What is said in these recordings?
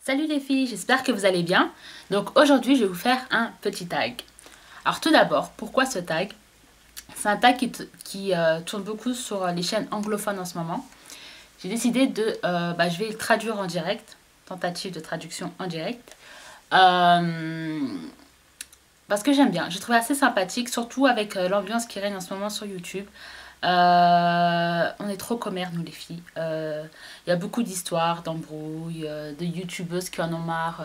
Salut les filles, j'espère que vous allez bien. Donc aujourd'hui, je vais vous faire un petit tag. Alors tout d'abord, pourquoi ce tag? C'est un tag qui tourne beaucoup sur les chaînes anglophones en ce moment. J'ai décidé de... je vais le traduire en direct, tentative de traduction en direct. Parce que j'aime bien, j'ai trouvé assez sympathique, surtout avec l'ambiance qui règne en ce moment sur YouTube. On est trop commères, nous les filles. Il y a beaucoup d'histoires, d'embrouilles, de youtubeuses qui en ont marre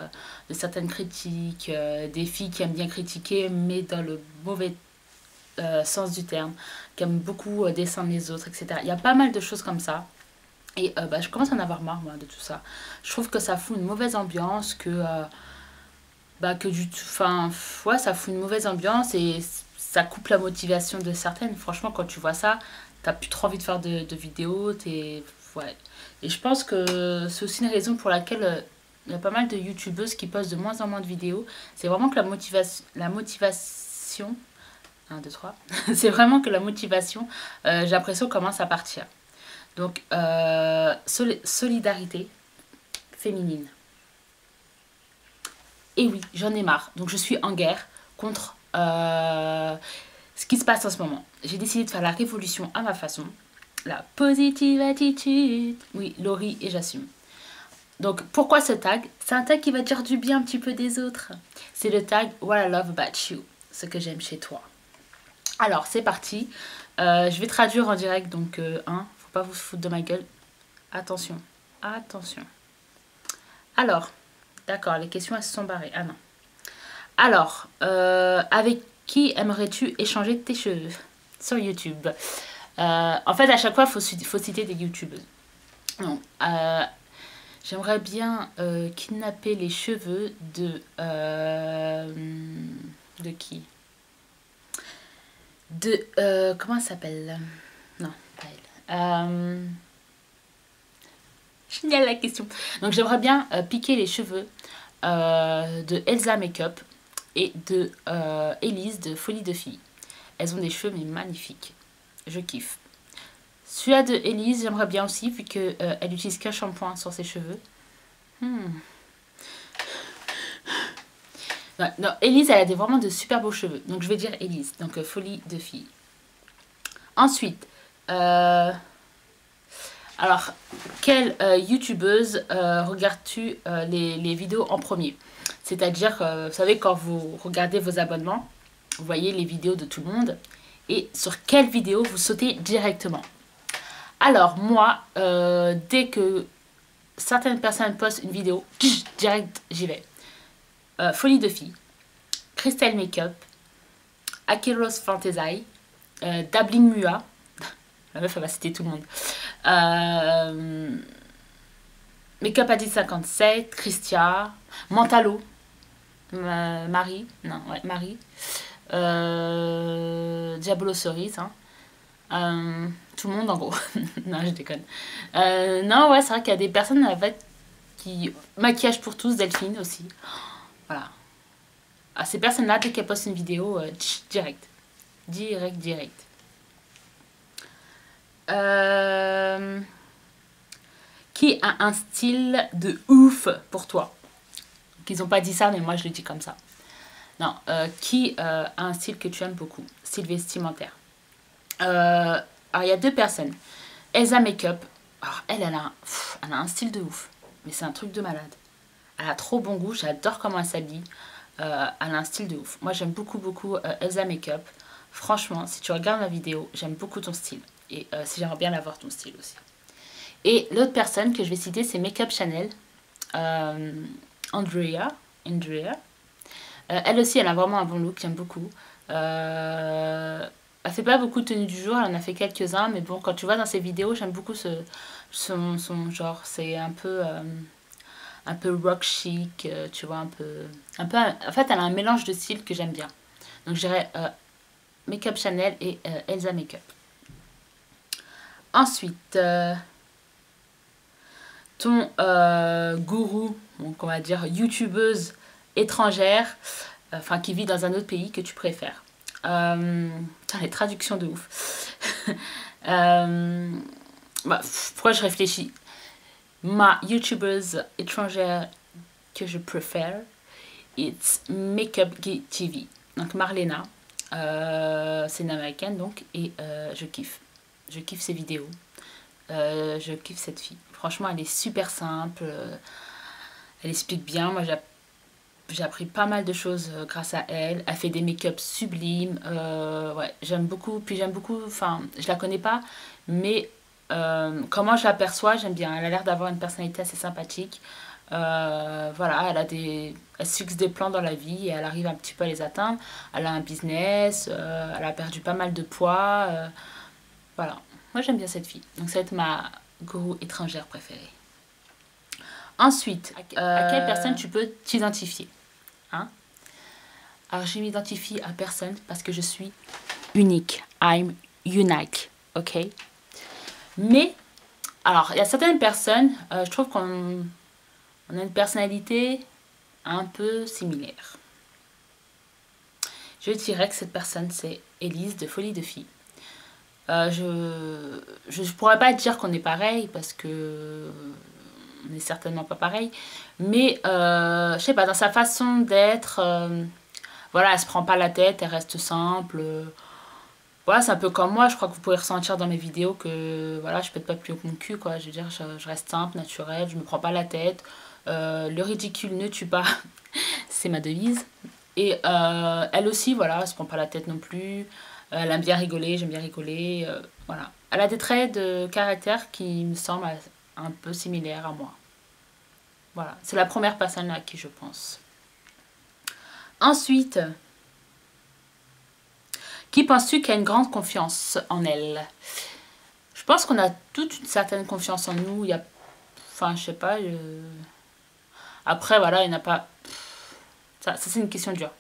de certaines critiques, des filles qui aiment bien critiquer, mais dans le mauvais sens du terme, qui aiment beaucoup descendre les autres, etc. Il y a pas mal de choses comme ça. Et je commence à en avoir marre, moi, de tout ça. Je trouve que ça fout une mauvaise ambiance, ouais, ça fout une mauvaise ambiance et ça coupe la motivation de certaines. Franchement, quand tu vois ça, t'as plus trop envie de faire de vidéos. Ouais. Et je pense que c'est aussi une raison pour laquelle il y a pas mal de youtubeuses qui postent de moins en moins de vidéos. C'est vraiment que la motivation 1, 2, 3. C'est vraiment que la motivation, j'ai l'impression, commence à partir. Donc, solidarité féminine. Et oui, j'en ai marre. Donc je suis en guerre contre ce qui se passe en ce moment. J'ai décidé de faire la révolution à ma façon. La positive attitude. Oui, Laurie, et j'assume. Donc pourquoi ce tag? C'est un tag qui va dire du bien un petit peu des autres. C'est le tag What I love about you. Ce que j'aime chez toi. Alors c'est parti. Je vais traduire en direct. Donc faut pas vous foutre de ma gueule. Attention. Attention. Alors... D'accord, les questions elles se sont barrées. Ah non. Alors, avec qui aimerais-tu échanger tes cheveux sur YouTube? En fait, à chaque fois, il faut citer des YouTubeuses. Donc, j'aimerais bien kidnapper les cheveux de qui? Comment elle s'appelle? Non, pas elle. Génial la question. Donc j'aimerais bien piquer les cheveux de Elsa Makeup et de Elise de Folie de Fille. Elles ont des cheveux mais magnifiques. Je kiffe. Celui-là de Elise, j'aimerais bien aussi vu qu'elle utilise qu'un shampoing sur ses cheveux. Non, Elise, elle a vraiment de super beaux cheveux. Donc je vais dire Elise. Donc Folie de Fille. Ensuite, alors, quelle youtubeuse regardes-tu les vidéos en premier? C'est-à-dire, vous savez, quand vous regardez vos abonnements, vous voyez les vidéos de tout le monde. Et sur quelle vidéo vous sautez directement? Alors, moi, dès que certaines personnes postent une vidéo, direct, j'y vais. Folie de Fille, Christelle Makeup, Akiros Fantasy, Dabbling Mua. La meuf, elle va citer tout le monde. Makeup Addict 57, Christia, Mentalo, Marie, non, ouais, Marie, Diabolo Cerise, hein. Tout le monde en gros. Non, je déconne. Non, ouais, c'est vrai qu'il y a des personnes en fait qui. Maquillage pour tous, Delphine aussi. Voilà. À ces personnes-là, dès qu'elles postent une vidéo, direct. Direct. Qui a un style de ouf pour toi? Ils n'ont pas dit ça, mais moi je le dis comme ça. Non, qui a un style que tu aimes beaucoup? Style vestimentaire. Alors il y a deux personnes. Elsa Makeup. Alors elle a un style de ouf. Mais c'est un truc de malade. Elle a trop bon goût, j'adore comment elle s'habille. Elle a un style de ouf. Moi j'aime beaucoup Elsa Makeup. Franchement, si tu regardes ma vidéo, j'aime beaucoup ton style. Et si j'aimerais bien l'avoir ton style aussi. Et l'autre personne que je vais citer, c'est Makeup Chanel. Andrea. Elle aussi, elle a vraiment un bon look, j'aime beaucoup. Elle fait pas beaucoup de tenues du jour, elle en a fait quelques-uns, mais bon, quand tu vois dans ses vidéos, j'aime beaucoup son genre. C'est un peu rock chic, tu vois, en fait, elle a un mélange de styles que j'aime bien. Donc, je dirais Makeup Chanel et Elsa Makeup. Ensuite, ton gourou, donc on va dire youtubeuse étrangère, enfin qui vit dans un autre pays que tu préfères. Les traductions de ouf. Pourquoi je réfléchis? Ma youtubeuse étrangère que je préfère, it's Makeup Geek TV. Donc Marlena, c'est une américaine donc, et je kiffe. Je kiffe ses vidéos. Je kiffe cette fille. Franchement, elle est super simple. Elle explique bien. Moi, j'ai appris pas mal de choses grâce à elle. Elle fait des make-up sublimes. Ouais, j'aime beaucoup. Puis j'aime beaucoup, enfin, je la connais pas, mais comment je l'aperçois, j'aime bien. Elle a l'air d'avoir une personnalité assez sympathique. Voilà, elle se fixe des plans dans la vie et elle arrive un petit peu à les atteindre. Elle a un business, elle a perdu pas mal de poids. Voilà, moi j'aime bien cette fille. Donc ça va être ma gourou étrangère préférée. Ensuite, à quelle personne tu peux t'identifier, hein? Alors je m'identifie à personne parce que je suis unique. I'm unique, ok? Mais, alors il y a certaines personnes, je trouve qu'on a une personnalité un peu similaire. Je dirais que cette personne, c'est Élise de Folie de Filles. Je pourrais pas dire qu'on est pareil parce que on n'est certainement pas pareil, mais je sais pas, dans sa façon d'être, voilà, elle se prend pas la tête, elle reste simple. Voilà, c'est un peu comme moi, je crois que vous pouvez ressentir dans mes vidéos que voilà, je pète pas plus haut que mon cul, quoi. Je veux dire, je reste simple, naturelle, je me prends pas la tête. Le ridicule ne tue pas, c'est ma devise. Et elle aussi, voilà, elle se prend pas la tête non plus. Elle aime bien rigoler, j'aime bien rigoler. Voilà. Elle a des traits de caractère qui me semblent un peu similaires à moi. Voilà, c'est la première personne à qui je pense. Ensuite, qui penses-tu qui a une grande confiance en elle? Je pense qu'on a toute une certaine confiance en nous. Il y a, enfin, je sais pas. Après, voilà, il n'y en a pas. Ça c'est une question dure.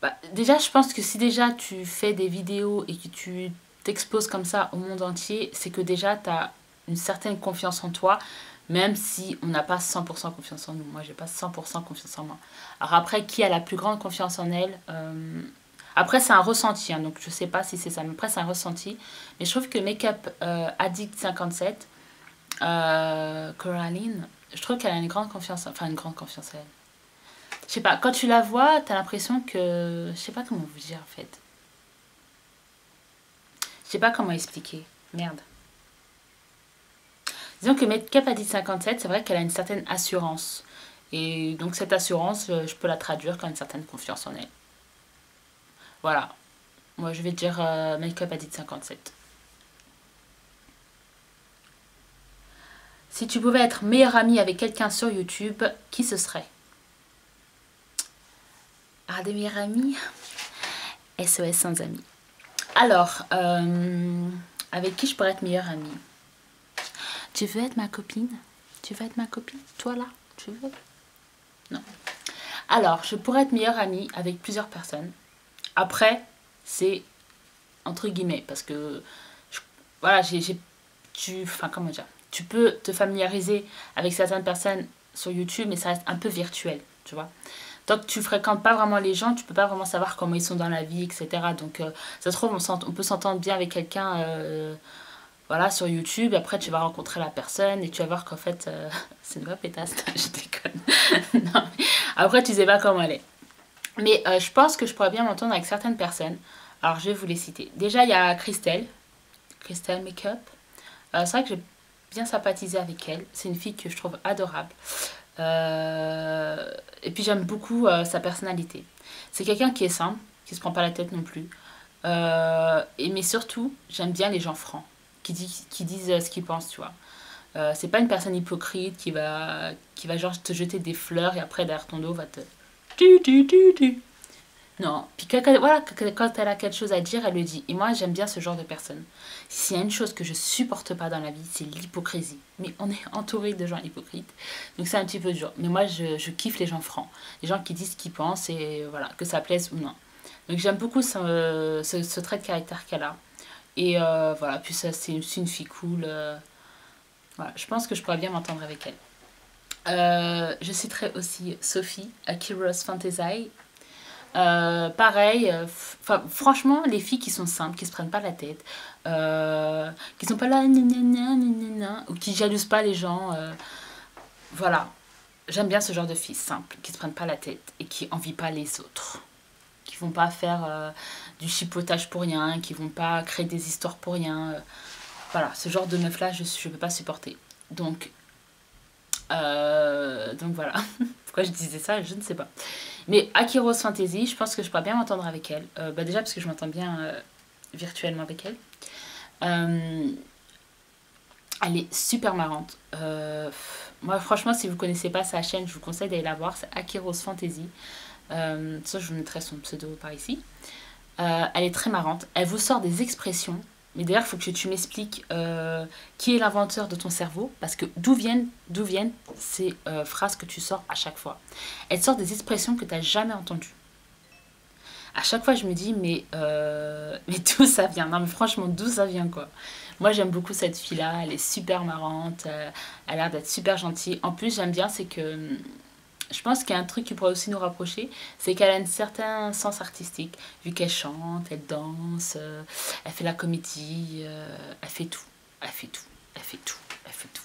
Bah, déjà, je pense que si déjà tu fais des vidéos et que tu t'exposes comme ça au monde entier, c'est que déjà tu as une certaine confiance en toi, même si on n'a pas 100% confiance en nous. Moi, j'ai pas 100% confiance en moi. Alors après, qui a la plus grande confiance en elle? Après, c'est un ressenti, hein, donc je sais pas si c'est ça, mais après, c'est un ressenti. Mais je trouve que Makeup Addict 57, Coraline, je trouve qu'elle a une grande confiance, enfin une grande confiance en elle. Je sais pas, quand tu la vois, t'as l'impression que... Je sais pas comment vous dire en fait. Je sais pas comment expliquer. Merde. Disons que Makeup Addict 57, c'est vrai qu'elle a une certaine assurance. Et donc cette assurance, je peux la traduire comme une certaine confiance en elle. Voilà. Moi, je vais dire Makeup Addict 57. Si tu pouvais être meilleure amie avec quelqu'un sur YouTube, qui ce serait? Ah, des meilleurs amis? SOS sans amis. Alors, avec qui je pourrais être meilleure amie? Tu veux être ma copine? Tu veux être ma copine? Toi là? Tu veux? Non. Alors, je pourrais être meilleure amie avec plusieurs personnes. Après, c'est entre guillemets, parce que voilà, enfin, comment dire? Tu peux te familiariser avec certaines personnes sur YouTube, mais ça reste un peu virtuel, tu vois. Tant que tu fréquentes pas vraiment les gens, tu peux pas vraiment savoir comment ils sont dans la vie, etc. Donc, ça se trouve, on peut s'entendre bien avec quelqu'un, voilà, sur YouTube. Après, tu vas rencontrer la personne et tu vas voir qu'en fait, c'est une vraie pétasse. Je déconne. Non. Après, tu sais pas comment elle est. Mais je pense que je pourrais bien m'entendre avec certaines personnes. Alors, je vais vous les citer. Déjà, il y a Christelle Makeup. C'est vrai que j'ai bien sympathisé avec elle. C'est une fille que je trouve adorable. Et puis j'aime beaucoup sa personnalité. C'est quelqu'un qui est simple, qui se prend pas la tête non plus. Mais surtout, j'aime bien les gens francs, qui disent ce qu'ils pensent, tu vois. C'est pas une personne hypocrite qui va genre te jeter des fleurs et après derrière ton dos va te... Non, puis voilà, quand elle a quelque chose à dire, elle le dit. Et moi, j'aime bien ce genre de personne. S'il y a une chose que je supporte pas dans la vie, c'est l'hypocrisie. Mais on est entouré de gens hypocrites, donc c'est un petit peu dur. Mais moi, je kiffe les gens francs. Les gens qui disent ce qu'ils pensent et voilà, que ça plaise ou non. Donc j'aime beaucoup ce trait de caractère qu'elle a. Et voilà, puis ça, c'est une fille cool. Voilà, je pense que je pourrais bien m'entendre avec elle. Je citerai aussi Sophie, Akiros Fantasy. Pareil, franchement, les filles qui sont simples, qui se prennent pas la tête, qui sont pas là, ou qui jalousent pas les gens, voilà. j'aime bien ce genre de filles simples, qui se prennent pas la tête et qui envient pas les autres. Qui vont pas faire du chipotage pour rien, qui vont pas créer des histoires pour rien. Voilà, ce genre de meuf là, je ne peux pas supporter. Donc voilà. Pourquoi je disais ça, je ne sais pas. Mais Aki Rose Fantasy, je pense que je pourrais bien m'entendre avec elle. Déjà parce que je m'entends bien virtuellement avec elle. Elle est super marrante. Moi, franchement, si vous ne connaissez pas sa chaîne, je vous conseille d'aller la voir. C'est Aki Rose Fantasy. Ça, je vous mettrai son pseudo par ici. Elle est très marrante. Elle vous sort des expressions. Mais d'ailleurs, il faut que tu m'expliques qui est l'inventeur de ton cerveau. Parce que d'où viennent ces phrases que tu sors à chaque fois. Elle sort des expressions que tu n'as jamais entendues. À chaque fois, je me dis, mais d'où ça vient? Non, mais franchement, d'où ça vient, quoi? Moi, j'aime beaucoup cette fille-là. Elle est super marrante. Elle a l'air d'être super gentille. En plus, j'aime bien, c'est que je pense qu'il y a un truc qui pourrait aussi nous rapprocher, c'est qu'elle a un certain sens artistique, vu qu'elle chante, elle danse, elle fait la comédie, elle fait tout, elle fait tout, elle fait tout, elle fait tout.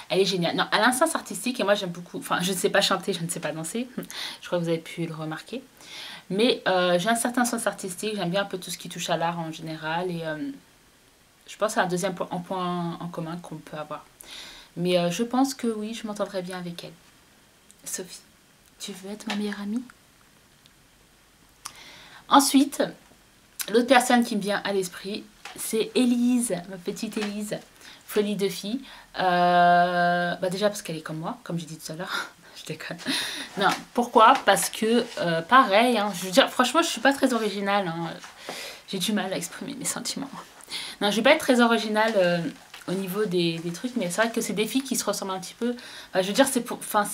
Elle est géniale. Non, elle a un sens artistique et moi j'aime beaucoup. Enfin, je ne sais pas chanter, je ne sais pas danser. Je crois que vous avez pu le remarquer. Mais j'ai un certain sens artistique, j'aime bien un peu tout ce qui touche à l'art en général. Et je pense que c'est un deuxième point en commun qu'on peut avoir. Mais je pense que oui, je m'entendrai bien avec elle. Sophie, tu veux être ma meilleure amie? Ensuite, l'autre personne qui me vient à l'esprit, c'est Élise, ma petite Élise, folie de fille. Déjà parce qu'elle est comme moi, comme j'ai dit tout à l'heure. Je déconne. Non, pourquoi? Parce que, pareil, hein, je veux dire, franchement, je suis pas très originale. Hein. J'ai du mal à exprimer mes sentiments. Non, je vais pas être très originale au niveau des trucs, mais c'est vrai que c'est des filles qui se ressemblent un petit peu. Enfin, je veux dire, c'est pour... Enfin,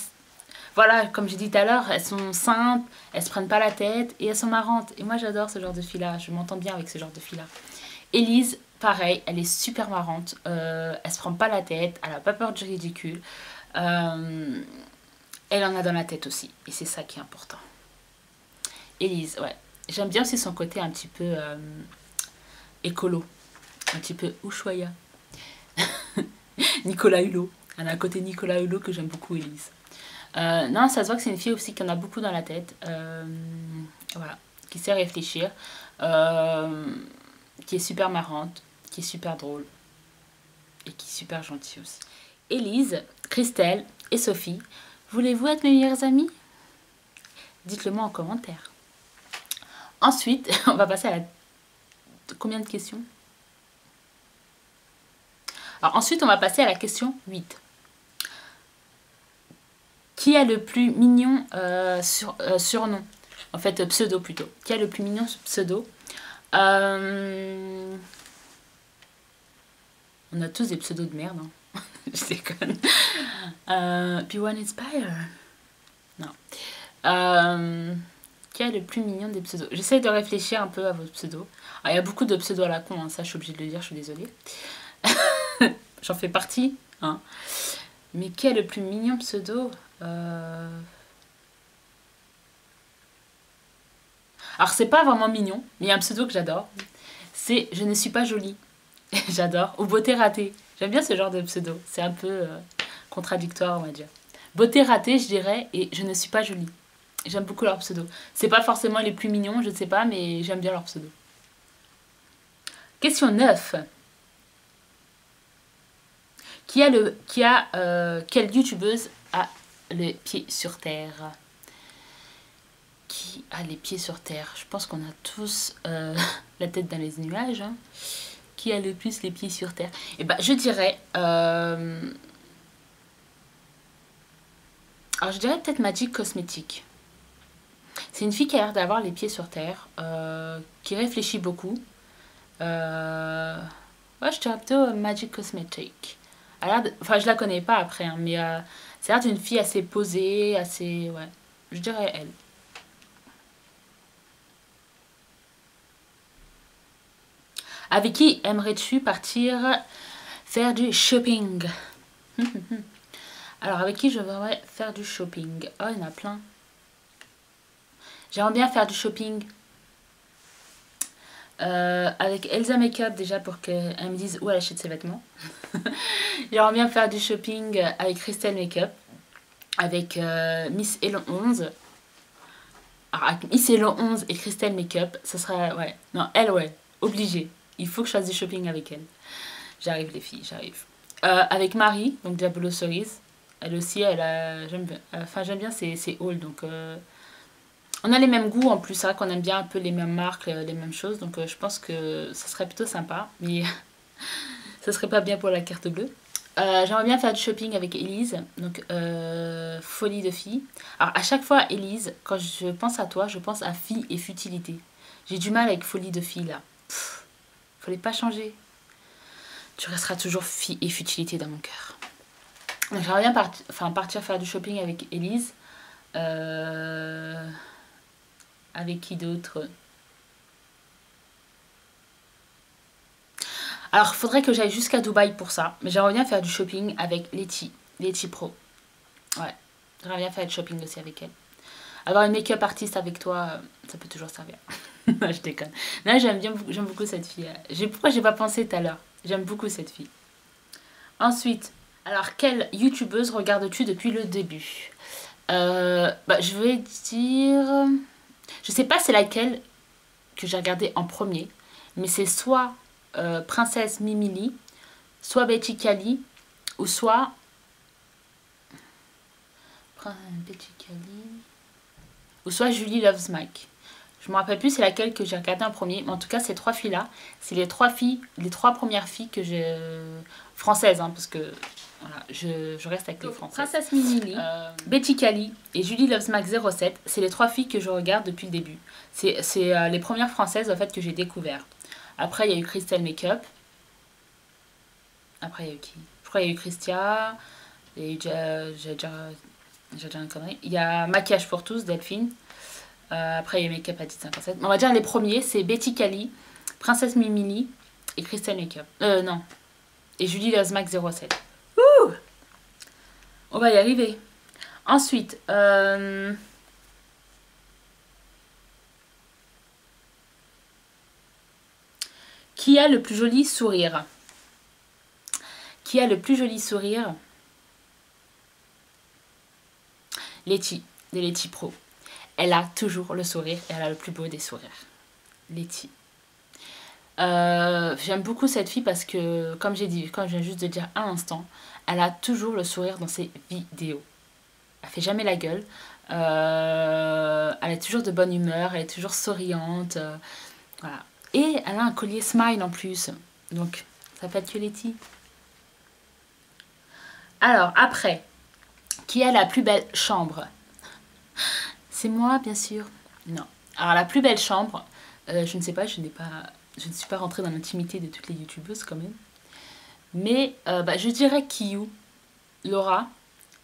voilà, comme j'ai dit tout à l'heure, elles sont simples, elles se prennent pas la tête et elles sont marrantes. Et moi, j'adore ce genre de filles-là. Je m'entends bien avec ce genre de filles-là. Élise, pareil, elle est super marrante. Elle se prend pas la tête, elle a pas peur du ridicule. Elle en a dans la tête aussi. Et c'est ça qui est important. Élise, ouais. J'aime bien aussi son côté un petit peu écolo. Un petit peu Ushuaïa. Nicolas Hulot. Elle a un côté Nicolas Hulot que j'aime beaucoup, Élise. Non, ça se voit que c'est une fille aussi qui en a beaucoup dans la tête. Voilà. Qui sait réfléchir. Qui est super marrante. Qui est super drôle. Et qui est super gentille aussi. Élise, Christelle et Sophie, voulez-vous être mes meilleures amies? Dites-le moi en commentaire. Ensuite, on va passer à la... Combien de questions? Alors ensuite, on va passer à la question 8. Qui a le plus mignon surnom? En fait, pseudo plutôt. Qui a le plus mignon pseudo? On a tous des pseudos de merde. Hein. Je déconne. P1 Inspire. Non. Qui a le plus mignon des pseudos? J'essaie de réfléchir un peu à vos pseudos. Alors, il y a beaucoup de pseudos à la con, hein, ça je suis obligée de le dire, je suis désolée. J'en fais partie. Hein. Mais qui a le plus mignon pseudo? Alors c'est pas vraiment mignon, mais il y a un pseudo que j'adore. C'est Je ne suis pas jolie. J'adore. Ou Beauté ratée. J'aime bien ce genre de pseudo. C'est un peu contradictoire, on va dire. Beauté ratée, je dirais, et Je ne suis pas jolie. J'aime beaucoup leur pseudo. C'est pas forcément les plus mignons, je ne sais pas, mais j'aime bien leur pseudo. Question 9. Quelle youtubeuse a les pieds sur terre? Qui a les pieds sur terre? Je pense qu'on a tous la tête dans les nuages. Hein. Qui a le plus les pieds sur terre? Eh ben, je dirais... Alors, je dirais peut-être Magic Cosmétique. C'est une fille qui a l'air d'avoir les pieds sur terre, qui réfléchit beaucoup. Ouais, je dirais plutôt Magic Cosmetic. Enfin, je la connais pas après, hein, mais c'est l'air d'une fille assez posée, assez... Ouais, je dirais elle. Avec qui aimerais-tu partir faire du shopping? Alors, avec qui je voudrais faire du shopping? Oh, il y en a plein. J'aimerais bien faire du shopping avec Elsa Makeup déjà pour qu'elle me dise où elle achète ses vêtements. J'aimerais bien faire du shopping avec Christelle Makeup. avec Miss Elon 11. Alors, avec Miss Elon 11 et Christelle Makeup, ça sera... Ouais, non, elle, ouais, obligée. Il faut que je fasse du shopping avec elle. J'arrive les filles, j'arrive. Avec Marie, donc Diabolo Cerise. Elle aussi, elle a... J'aime bien ses hauls, donc... On a les mêmes goûts en plus, c'est vrai qu'on aime bien un peu les mêmes marques, les mêmes choses, donc je pense que ça serait plutôt sympa, mais ça serait pas bien pour la carte bleue. J'aimerais bien faire du shopping avec Elise, donc folie de fille. Alors à chaque fois, Elise, quand je pense à toi, je pense à fille et futilité. J'ai du mal avec folie de fille là. Fallait pas changer. Tu resteras toujours fille et futilité dans mon cœur. Donc j'aimerais bien partir faire du shopping avec Elise. Avec qui d'autre? Alors, il faudrait que j'aille jusqu'à Dubaï pour ça. Mais j'aimerais bien faire du shopping avec Letty. Letty Pro. Ouais. J'aimerais bien faire du shopping aussi avec elle. Avoir une make-up artiste avec toi, ça peut toujours servir. Je déconne. Là, j'aime beaucoup cette fille. Pourquoi j'ai pas pensé tout à l'heure? J'aime beaucoup cette fille. Ensuite, alors, quelle youtubeuse regardes-tu depuis le début? Je vais dire... Je sais pas c'est laquelle que j'ai regardé en premier, mais c'est soit Princesse Mimili, soit Betty Cali, ou soit Betty Cali, ou soit Julie Loves Mike. Je me rappelle plus c'est laquelle que j'ai regardé en premier, mais en tout cas ces trois filles là, c'est les trois premières filles que j'ai françaises, hein, parce que voilà, je reste avec les françaises. Princesse Mimili, Betty Cali et Julie Loves Mac 07, c'est les trois filles que je regarde depuis le début. C'est les premières françaises en fait que j'ai découvert. Après il y a eu Christelle Makeup. Après il y a eu qui? Je crois qu'il y a eu Christia. Il y a eu j'ai déjà une connerie. Il y a Maquillage pour tous, Delphine. Après il y a Makeup à 57. On va dire les premiers, c'est Betty Cali, Princesse Mimili et Christelle Makeup. Non. Et Julie Loves Mac 07. Ouh, on va y arriver. Ensuite, qui a le plus joli sourire? Qui a le plus joli sourire? Letty, de Letty Pro. Elle a toujours le sourire et elle a le plus beau des sourires. Letty. J'aime beaucoup cette fille parce que, comme j'ai dit, comme je viens juste de dire à l'instant, elle a toujours le sourire dans ses vidéos. Elle fait jamais la gueule. Elle est toujours de bonne humeur, elle est toujours souriante. Voilà. Et elle a un collier smile en plus. Donc, ça peut être que Letty. Alors, après, qui a la plus belle chambre? C'est moi, bien sûr. Non. Alors, la plus belle chambre, je ne sais pas, je ne suis pas rentrée dans l'intimité de toutes les youtubeuses quand même. Mais je dirais Kiyu, Laura.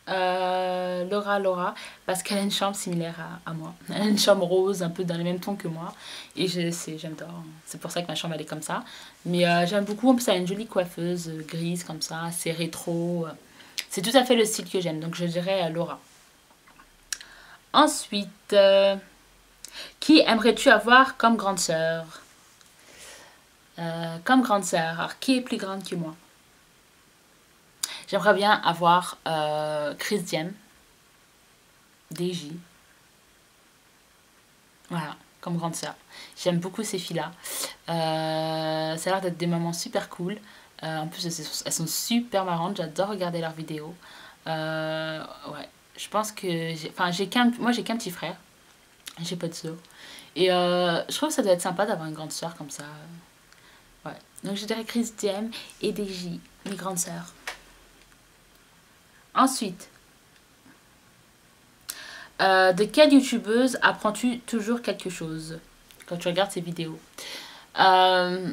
Laura, parce qu'elle a une chambre similaire à moi. Elle a une chambre rose, un peu dans les mêmes tons que moi. Et j'adore. C'est pour ça que ma chambre elle est comme ça. Mais j'aime beaucoup. En plus, elle a une jolie coiffeuse grise comme ça, assez rétro. C'est tout à fait le style que j'aime. Donc je dirais Laura. Ensuite, qui aimerais-tu avoir comme grande sœur? Comme grande sœur. Alors, qui est plus grande que moi? J'aimerais bien avoir Chris Diem, DJ. Voilà, comme grande sœur. J'aime beaucoup ces filles-là. Ça a l'air d'être des moments super cool. En plus, elles sont super marrantes. J'adore regarder leurs vidéos. Ouais, je pense que... Moi, j'ai qu'un petit frère. J'ai pas de sœur. Et je trouve que ça doit être sympa d'avoir une grande sœur comme ça. Ouais. Donc, je dirais Chris Diem et DJ, mes grandes sœurs. Ensuite, de quelle youtubeuse apprends-tu toujours quelque chose quand tu regardes ces vidéos? Alors,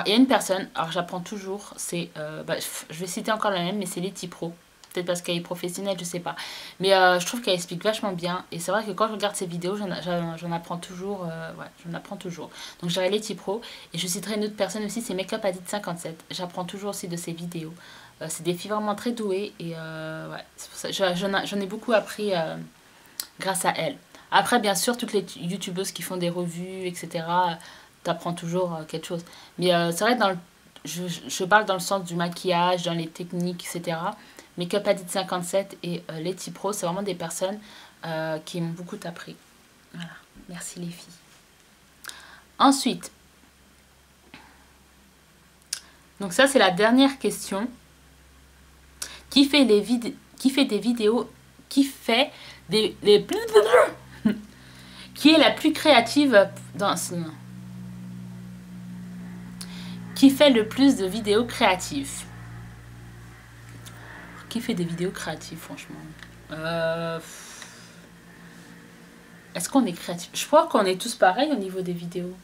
il y a une personne, alors j'apprends toujours, c'est, je vais citer encore la même, mais c'est Letty Pro. Peut-être parce qu'elle est professionnelle, je sais pas. Mais je trouve qu'elle explique vachement bien. Et c'est vrai que quand je regarde ses vidéos, j'en apprends toujours. Ouais, j'en apprends toujours. Donc je dirais Letty Pro. Et je citerai une autre personne aussi, c'est Makeup Addict 57. J'apprends toujours aussi de ses vidéos. C'est des filles vraiment très douées. Et ouais, c'est pour ça. J'en ai beaucoup appris grâce à elle. Après, bien sûr, toutes les youtubeuses qui font des revues, etc., t'apprends toujours quelque chose. Mais c'est vrai, je parle dans le sens du maquillage, dans les techniques, etc. Make-up Addict 57 et Letty Pro, c'est vraiment des personnes qui m'ont beaucoup appris. Voilà, merci les filles. Ensuite, donc ça c'est la dernière question. Qui fait des vidéos, qui est la plus créative dans ce... Qui fait le plus de vidéos créatives? Qui fait des vidéos créatives, franchement? Est-ce qu'on est créatif? Je crois qu'on est tous pareils au niveau des vidéos.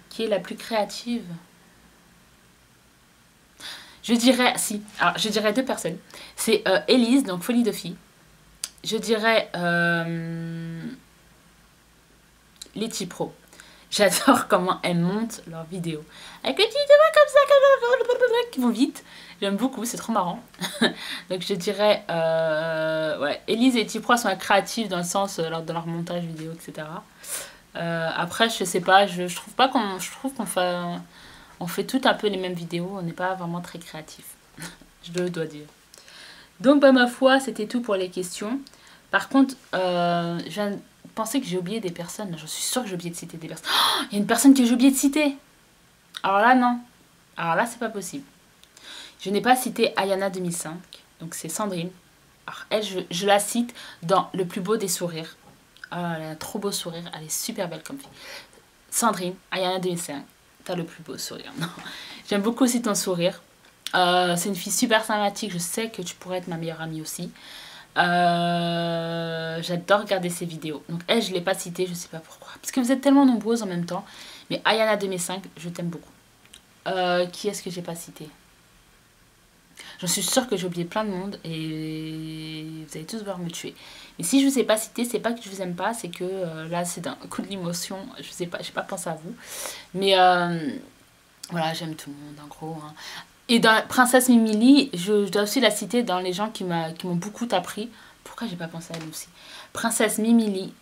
Qui est la plus créative? Je dirais, si, alors je dirais deux personnes. C'est Elise, donc Folie de Fille. Je dirais Letty Pro. J'adore comment elles montent leurs vidéos. Avec les petites voix comme ça, qui vont vite. J'aime beaucoup, c'est trop marrant. Donc je dirais, ouais, Elise et Letty Pro sont créatives dans le sens, lors de leur montage vidéo, etc. Après, je sais pas, je trouve pas qu'on... Je trouve qu'on fait... On fait toutes un peu les mêmes vidéos, on n'est pas vraiment très créatif. Je le dois dire. Donc, bah, ma foi, c'était tout pour les questions. Par contre, je viens de penser que j'ai oublié des personnes. Je suis sûre que j'ai oublié de citer des personnes. Oh, il y a une personne que j'ai oublié de citer. Alors là, non. Alors là, c'est pas possible. Je n'ai pas cité Ayana 2005. Donc, c'est Sandrine. Alors, elle, je la cite dans Le plus beau des sourires. Oh, elle a un trop beau sourire. Elle est super belle comme fille. Sandrine, Ayana 2005. T'as le plus beau sourire. J'aime beaucoup aussi ton sourire. C'est une fille super sympathique. Je sais que tu pourrais être ma meilleure amie aussi. J'adore regarder ses vidéos. Donc elle, je ne l'ai pas citée, je sais pas pourquoi. Parce que vous êtes tellement nombreuses en même temps. Mais Ayana 2005, je t'aime beaucoup. Qui est-ce que j'ai pas cité? J'en suis sûre que j'ai oublié plein de monde et vous allez tous vouloir me tuer. Mais si je vous ai pas cité, c'est pas que je vous aime pas, c'est que là c'est d'un coup de l'émotion. Je sais pas, j'ai pas pensé à vous. Mais voilà, j'aime tout le monde en gros. Hein. Et dans Princesse Mimili, je dois aussi la citer dans les gens qui m'ont beaucoup appris. Pourquoi j'ai pas pensé à elle aussi? Princesse Mimili,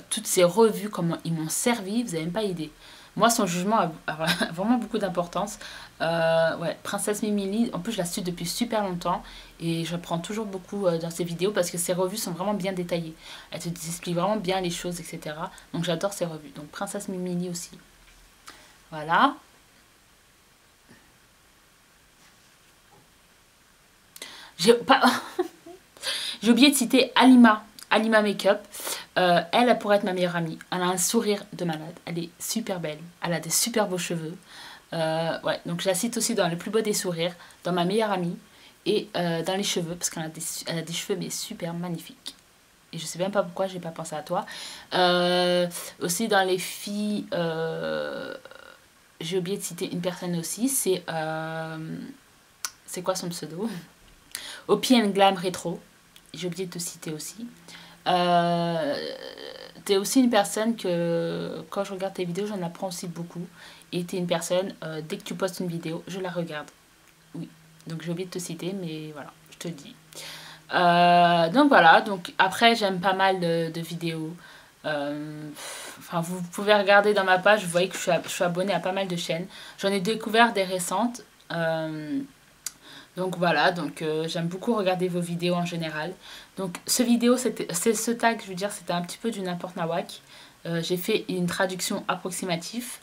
toutes ces revues, comment ils m'ont servi, vous n'avez même pas idée. Moi, son jugement a vraiment beaucoup d'importance. Ouais, Princesse Mimili, en plus, je la suis depuis super longtemps et j'apprends toujours beaucoup dans ses vidéos parce que ses revues sont vraiment bien détaillées. Elle te explique vraiment bien les choses, etc. Donc, j'adore ses revues. Donc, Princesse Mimili aussi. Voilà. J'ai pas... J'ai oublié de citer Alima Makeup. Elle pourrait être ma meilleure amie. Elle a un sourire de malade. Elle est super belle. Elle a des super beaux cheveux. Ouais, donc je la cite aussi dans Le plus beau des sourires, dans ma meilleure amie et dans les cheveux, parce qu'elle a des cheveux mais super magnifiques. Et je sais même pas pourquoi j'ai pas pensé à toi. Aussi dans les filles, j'ai oublié de citer une personne aussi. C'est quoi son pseudo? Opi and Glam Retro. J'ai oublié de te citer aussi. T'es aussi une personne que, quand je regarde tes vidéos, j'en apprends aussi beaucoup. Et t'es une personne, dès que tu postes une vidéo, je la regarde. Oui, donc j'ai oublié de te citer, mais voilà, je te le dis. Donc voilà, donc après j'aime pas mal de vidéos. Enfin, vous pouvez regarder dans ma page, vous voyez que je suis abonnée à pas mal de chaînes. J'en ai découvert des récentes. Donc voilà, donc j'aime beaucoup regarder vos vidéos en général. Donc ce tag, je veux dire, c'était un petit peu du n'importe nawak. J'ai fait une traduction approximative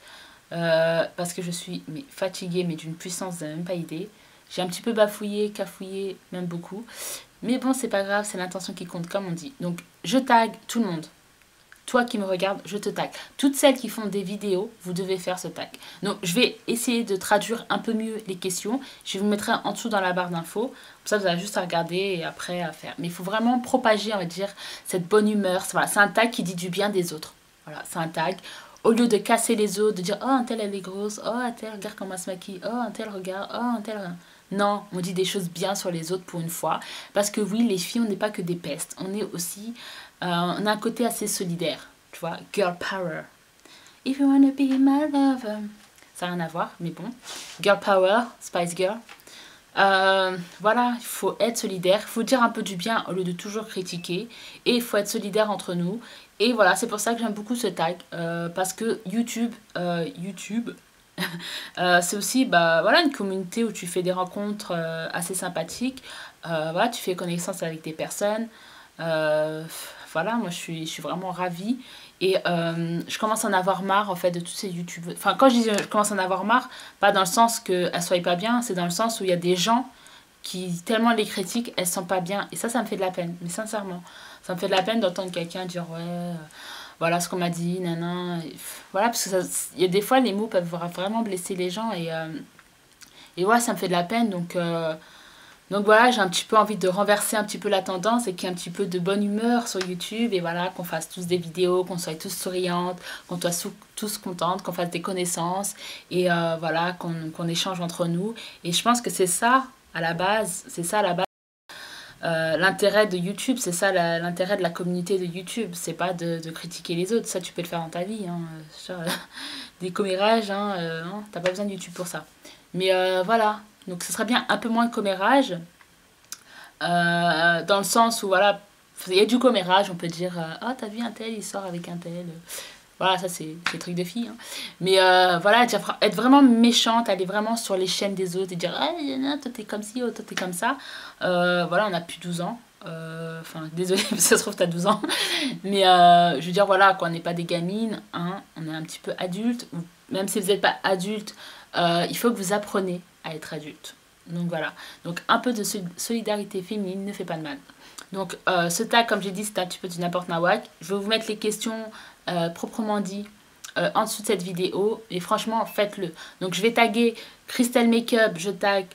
parce que je suis fatiguée, mais d'une puissance, vous n'avez même pas idée. J'ai un petit peu bafouillé, cafouillé, même beaucoup. Mais bon, c'est pas grave, c'est l'intention qui compte, comme on dit. Donc je tag tout le monde. Toi qui me regardes, je te tag. Toutes celles qui font des vidéos, vous devez faire ce tag. Donc, je vais essayer de traduire un peu mieux les questions. Je vous mettrai en dessous dans la barre d'infos. Comme ça, vous avez juste à regarder et après à faire. Mais il faut vraiment propager, on va dire, cette bonne humeur. Voilà, c'est un tag qui dit du bien des autres. Voilà, c'est un tag. Au lieu de casser les autres, de dire « Oh, un tel, elle est grosse. Oh, un tel, regarde comment elle se maquille. Oh, un tel, regarde. Oh, un tel... » Non, on dit des choses bien sur les autres pour une fois. Parce que oui, les filles, on n'est pas que des pestes. On est aussi... on a un côté assez solidaire, tu vois, girl power. If you wanna be my lover. Ça n'a rien à voir, mais bon. Girl power, Spice Girl. Voilà, il faut être solidaire, il faut dire un peu du bien au lieu de toujours critiquer. Et il faut être solidaire entre nous. Et voilà, c'est pour ça que j'aime beaucoup ce tag. Parce que YouTube C'est aussi bah, voilà, une communauté où tu fais des rencontres assez sympathiques. Voilà, tu fais connaissance avec des personnes. Euh, voilà, moi je suis vraiment ravie. Et je commence à en avoir marre en fait de tous ces youtubeurs. Enfin, quand je dis je commence à en avoir marre, pas dans le sens qu'elles soient pas bien, c'est dans le sens où il y a des gens qui, tellement les critiquent, elles sont pas bien. Et ça me fait de la peine. Mais sincèrement, ça me fait de la peine d'entendre quelqu'un dire ouais, voilà ce qu'on m'a dit, nanan. Voilà, parce que il y a des fois, les mots peuvent vraiment blesser les gens. Et ouais, ça me fait de la peine. Donc voilà, j'ai un petit peu envie de renverser un petit peu la tendance et qu'il y ait un petit peu de bonne humeur sur YouTube. Et voilà, qu'on fasse tous des vidéos, qu'on soit tous souriantes, qu'on soit tous contentes, qu'on fasse des connaissances. Et voilà, qu'on échange entre nous. Et je pense que c'est ça, à la base, c'est ça à la base. L'intérêt de YouTube, c'est ça l'intérêt de la communauté de YouTube, c'est pas de critiquer les autres, ça tu peux le faire dans ta vie, hein. Des commérages, hein, non, t'as pas besoin de YouTube pour ça. Mais voilà, donc ce serait bien un peu moins de commérage, dans le sens où voilà, il y a du commérage, on peut dire, ah t'as vu un tel, il sort avec un tel. Voilà, ça c'est des trucs de filles. Hein. Mais voilà, être vraiment méchante, aller vraiment sur les chaînes des autres et dire ah, toi t'es comme ci, oh, toi t'es comme ça. Voilà, on a plus 12 ans. Enfin, désolé, ça se trouve t'as 12 ans. Mais je veux dire, voilà, quoi, on n'est pas des gamines, hein, on est un petit peu adultes. Ou même si vous n'êtes pas adulte, il faut que vous appreniez à être adulte. Donc voilà. Donc un peu de solidarité féminine ne fait pas de mal. Donc ce tag, comme j'ai dit, c'est un petit peu du n'importe nawak. Je vais vous mettre les questions proprement dit en dessous de cette vidéo. Et franchement, faites-le. Donc je vais taguer Crystal Makeup, je tag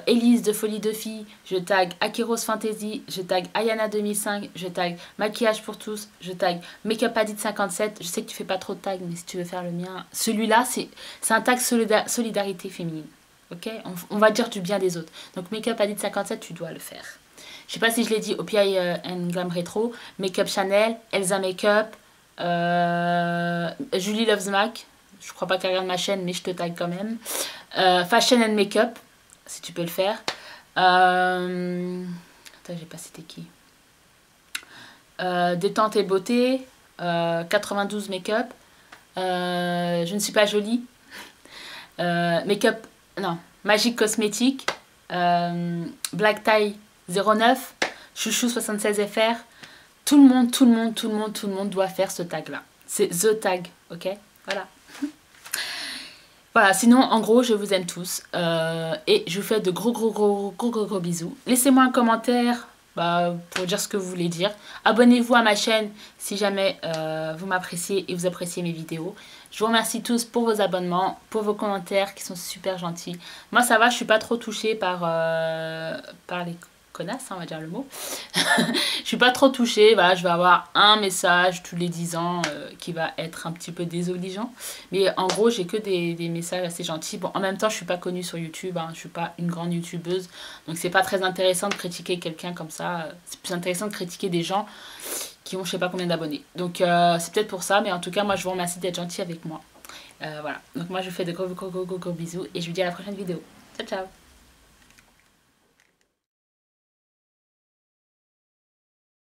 Elise de Folie de Filles, je tag Akiros Fantasy, je tag Ayana 2005, je tag Maquillage pour tous, je tag Makeup Addict 57. Je sais que tu fais pas trop de tags, mais si tu veux faire le mien, celui-là, c'est un tag solidarité féminine. Ok, on va dire du bien des autres. Donc Makeup Addict 57, tu dois le faire. Je sais pas si je l'ai dit, OPI and Glam Retro, Makeup Chanel, Elsa Makeup, Julie Loves Mac, je crois pas qu'elle regarde ma chaîne, mais je te tag quand même. Fashion and Makeup, si tu peux le faire. Attends, j'ai pas cité qui. Détente et beauté, 92 Makeup. Je ne suis pas jolie. Makeup, non, Magic Cosmétique, Black Tie 09, Chouchou 76 FR. Tout le monde doit faire ce tag là. C'est the tag, ok? Voilà. Voilà, sinon en gros je vous aime tous et je vous fais de gros bisous. Laissez-moi un commentaire pour dire ce que vous voulez dire. Abonnez-vous à ma chaîne si jamais vous m'appréciez et vous appréciez mes vidéos. Je vous remercie tous pour vos abonnements, pour vos commentaires qui sont super gentils. Moi ça va, je suis pas trop touchée par les connasses, hein, on va dire le mot. Je suis pas trop touchée, voilà, je vais avoir un message tous les 10 ans qui va être un petit peu désobligeant. Mais en gros, j'ai que des messages assez gentils. Bon, en même temps, je suis pas connue sur YouTube, hein, je suis pas une grande youtubeuse. Donc c'est pas très intéressant de critiquer quelqu'un comme ça. C'est plus intéressant de critiquer des gens qui ont je sais pas combien d'abonnés. Donc c'est peut-être pour ça, mais en tout cas, moi je vous remercie d'être gentil avec moi. Voilà, donc moi je vous fais de gros bisous et je vous dis à la prochaine vidéo. Ciao ciao.